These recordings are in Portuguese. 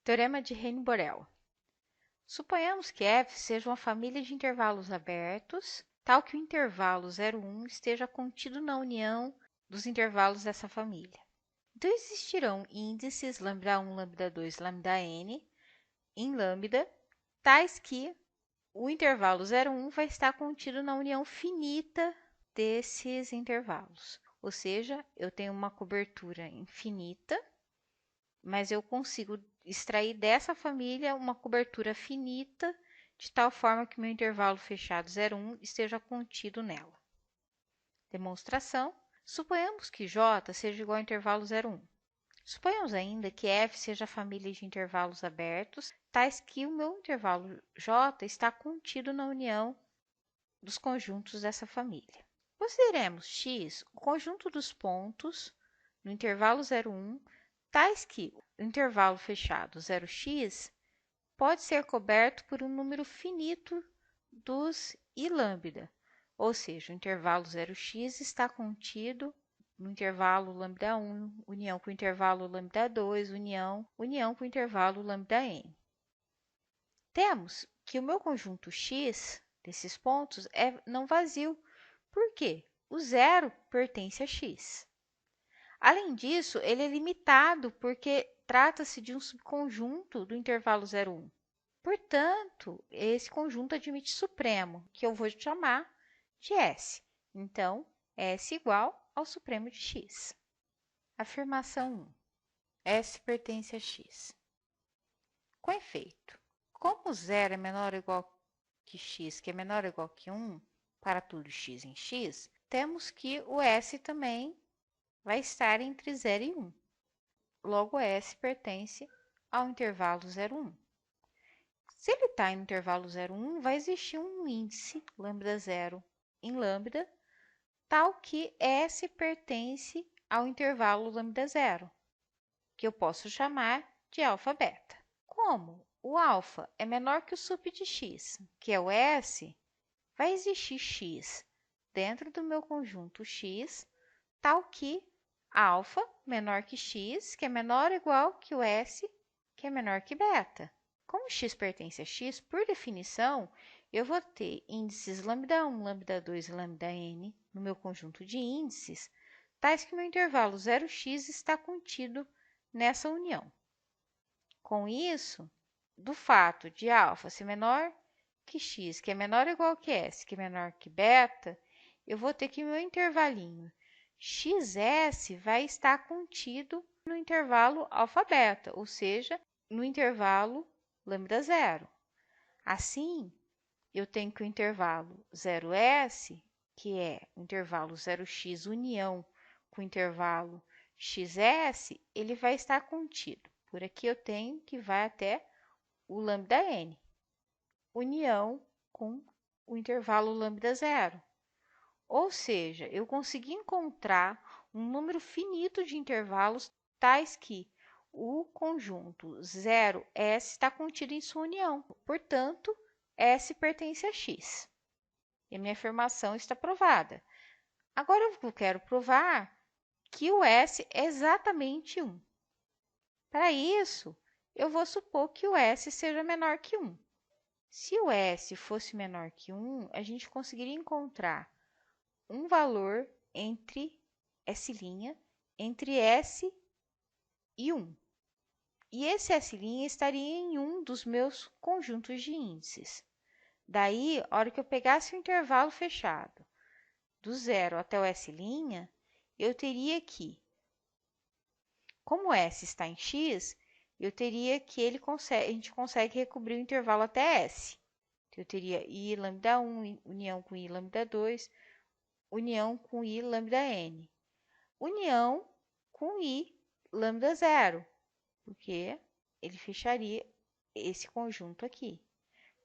Teorema de Reine-Borel. Suponhamos que f seja uma família de intervalos abertos, tal que o intervalo 0,1 esteja contido na união dos intervalos dessa família. Então, existirão índices λ1, λ2, λn em lambda, tais que o intervalo 0,1 vai estar contido na união finita desses intervalos. Ou seja, eu tenho uma cobertura infinita, mas eu consigo extrair dessa família uma cobertura finita, de tal forma que meu intervalo fechado 0,1 esteja contido nela. Demonstração. Suponhamos que J seja igual ao intervalo 0,1. Suponhamos ainda que F seja a família de intervalos abertos, tais que o meu intervalo J está contido na união dos conjuntos dessa família. Consideremos X o conjunto dos pontos no intervalo 0,1, tais que o intervalo fechado 0x pode ser coberto por um número finito dos I lambda, ou seja, o intervalo 0x está contido no intervalo λ1, união com o intervalo λ2, união com o intervalo λn. Temos que o meu conjunto X desses pontos é não vazio. Por quê? O zero pertence a X. Além disso, ele é limitado porque trata-se de um subconjunto do intervalo 0,1. Portanto, esse conjunto admite supremo, que eu vou chamar de S. Então, S igual ao supremo de X. Afirmação 1. S pertence a X. Com efeito, como 0 é menor ou igual que x, que é menor ou igual que 1, para tudo x em x, temos que o S também vai estar entre 0 e 1. Logo, S pertence ao intervalo 0,1. Se ele está no intervalo 0,1, vai existir um índice λ0 em lambda, tal que S pertence ao intervalo λ0, que eu posso chamar de alfa-beta. Como o alfa é menor que o sup de x, que é o S, vai existir x dentro do meu conjunto x, tal que alfa menor que x, que é menor ou igual que o S, que é menor que beta. Como x pertence a x, por definição, eu vou ter índices λ1, λ2 e λn no meu conjunto de índices, tais que meu intervalo 0x está contido nessa união. Com isso, do fato de alfa ser menor que x, que é menor ou igual que S, que é menor que beta, eu vou ter que meu intervalinho xs vai estar contido no intervalo alfa-beta, ou seja, no intervalo λ0. Assim, eu tenho que o intervalo 0s, que é o intervalo 0x união com o intervalo xs, ele vai estar contido. Por aqui eu tenho que vai até o λn, união com o intervalo λ0. Ou seja, eu consegui encontrar um número finito de intervalos tais que o conjunto 0S está contido em sua união. Portanto, S pertence a X. E a minha afirmação está provada. Agora eu quero provar que o S é exatamente 1. Para isso, eu vou supor que o S seja menor que 1. Se o S fosse menor que 1, a gente conseguiria encontrar um valor entre S', entre S e 1. E esse S' estaria em um dos meus conjuntos de índices. Daí, a hora que eu pegasse o intervalo fechado do 0 até o S', eu teria que, como S está em X, eu teria que a gente consegue recobrir o intervalo até S. Então, eu teria I λ1, união com I λ2, união com I λn. União com I λ0, porque ele fecharia esse conjunto aqui.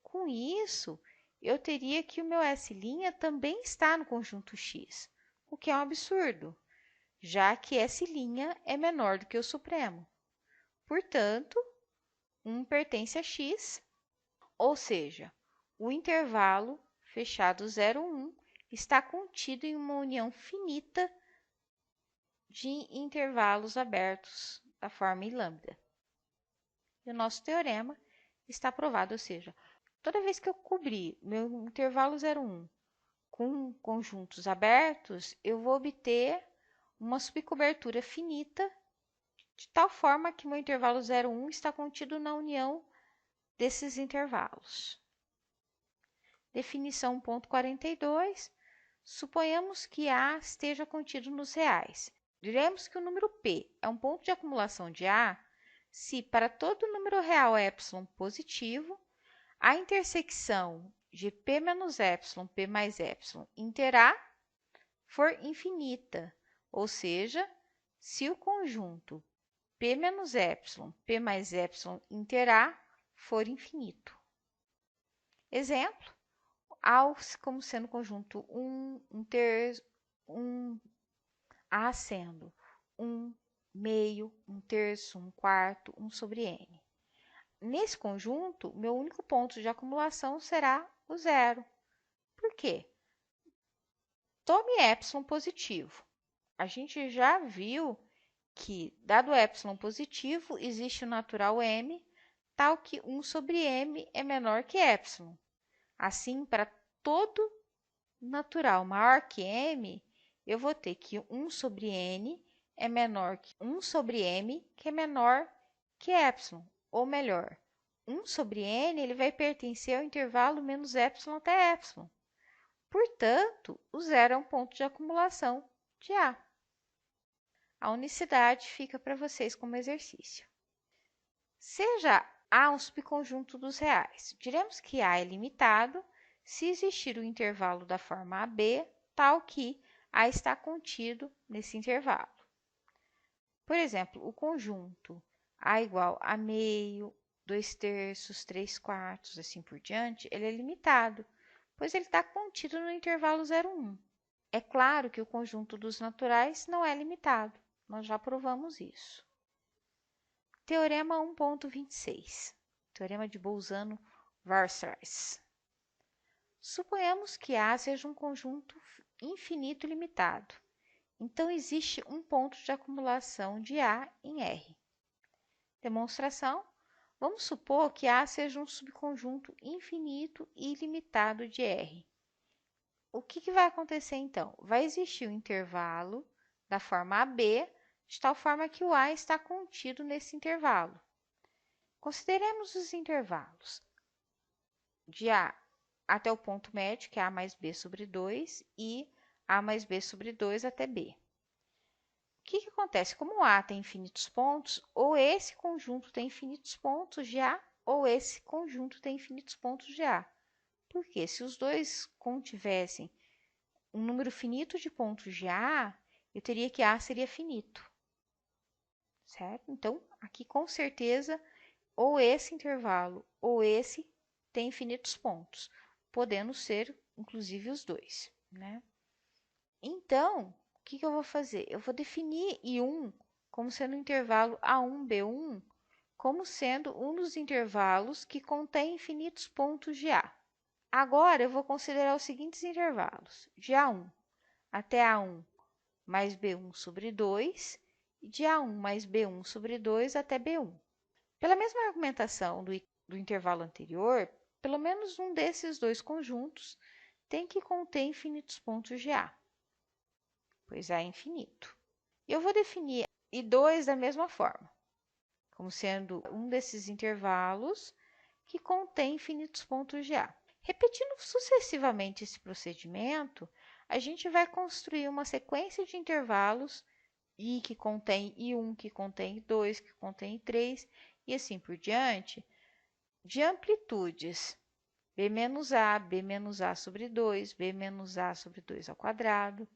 Com isso, eu teria que o meu S' também está no conjunto X, o que é um absurdo, já que S' é menor do que o supremo. Portanto, 1 pertence a X, ou seja, o intervalo fechado 0, 1 está contido em uma união finita de intervalos abertos da forma I lambda. e o nosso teorema está provado, ou seja, toda vez que eu cobrir meu intervalo 0,1 com conjuntos abertos, eu vou obter uma subcobertura finita, de tal forma que meu intervalo 0,1 está contido na união desses intervalos. Definição 1.42. Suponhamos que A esteja contido nos reais. Diremos que o número P é um ponto de acumulação de A se, para todo número real epsilon positivo, a intersecção de P menos epsilon, P mais epsilon inter A for infinita, ou seja, se o conjunto P menos epsilon, P mais epsilon inter A for infinito. Exemplo, A como sendo conjunto 1, 1 terço, 1, A sendo 1 meio, 1 terço, 1 quarto, 1 sobre N. Nesse conjunto, meu único ponto de acumulação será o zero. Por quê? Tome epsilon positivo. A gente já viu que, dado epsilon positivo, existe o natural m, tal que 1 sobre m é menor que epsilon. Assim, para todo natural maior que m, eu vou ter que 1 sobre n é menor que 1 sobre m, que é menor que epsilon. Ou melhor, 1 sobre n ele vai pertencer ao intervalo menos epsilon até epsilon. Portanto, o zero é um ponto de acumulação de A. A unicidade fica para vocês como exercício. Seja A um subconjunto dos reais. Diremos que A é limitado se existir o intervalo da forma AB, tal que A está contido nesse intervalo. Por exemplo, o conjunto A igual a meio, 2 terços, 3 quartos, assim por diante, ele é limitado, pois ele está contido no intervalo 0,1. É claro que o conjunto dos naturais não é limitado, nós já provamos isso. Teorema 1.26, Teorema de Bolzano-Weierstrass. Suponhamos que A seja um conjunto infinito limitado. Então, existe um ponto de acumulação de A em R. Demonstração. Vamos supor que A seja um subconjunto infinito e ilimitado de R. O que vai acontecer, então? Vai existir um intervalo da forma AB, de tal forma que o A está contido nesse intervalo. Consideremos os intervalos de A até o ponto médio, que é A mais B sobre 2, e A mais B sobre 2 até B. O que acontece? Como A tem infinitos pontos, ou esse conjunto tem infinitos pontos de A, ou esse conjunto tem infinitos pontos de A. Porque se os dois contivessem um número finito de pontos de A, eu teria que A seria finito. Certo? Então, aqui com certeza, ou esse intervalo ou esse tem infinitos pontos, podendo ser, inclusive, os dois. Né? Então, o que eu vou fazer? Eu vou definir I1 como sendo o intervalo A1, B1, como sendo um dos intervalos que contém infinitos pontos de A. Agora, eu vou considerar os seguintes intervalos, de A1 até A1 mais B1 sobre 2, e de A1 mais B1 sobre 2 até B1. Pela mesma argumentação do intervalo anterior, pelo menos um desses dois conjuntos tem que conter infinitos pontos de A, pois A é infinito. Eu vou definir I2 da mesma forma, como sendo um desses intervalos que contém infinitos pontos de A. Repetindo sucessivamente esse procedimento, a gente vai construir uma sequência de intervalos I que contém I1, que contém I2, que contém I3, e assim por diante, de amplitudes B menos A sobre 2, B menos A sobre 2 ao quadrado,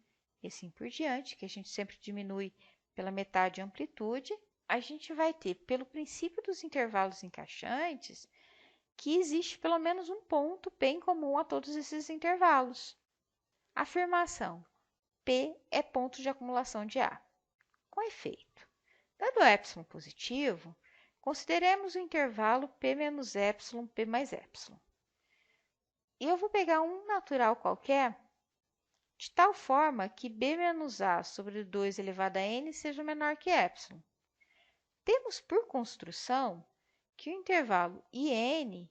e assim por diante, que a gente sempre diminui pela metade a amplitude, a gente vai ter, pelo princípio dos intervalos encaixantes, que existe pelo menos um ponto bem comum a todos esses intervalos. Afirmação: P é ponto de acumulação de A. Com efeito, dado epsilon positivo, consideremos o intervalo P menos epsilon, P mais epsilon. E eu vou pegar um natural qualquer, de tal forma que B menos A sobre 2 elevado a N seja menor que epsilon. Temos por construção que o intervalo IN,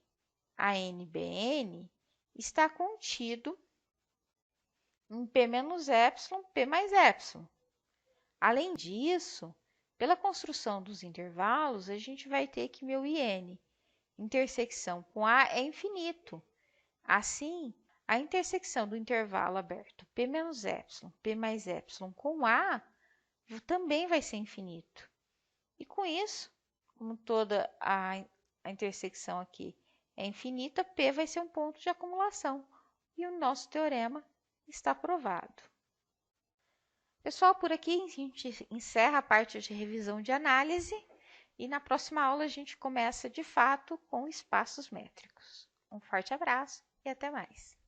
ANBN, está contido em P menos epsilon, P mais epsilon. Além disso, pela construção dos intervalos, a gente vai ter que meu IN, intersecção com A, é infinito. Assim, a intersecção do intervalo aberto P menos epsilon, P mais epsilon com A também vai ser infinito. E com isso, como toda a intersecção aqui é infinita, P vai ser um ponto de acumulação. E o nosso teorema está provado. Pessoal, por aqui a gente encerra a parte de revisão de análise e na próxima aula a gente começa de fato com espaços métricos. Um forte abraço e até mais!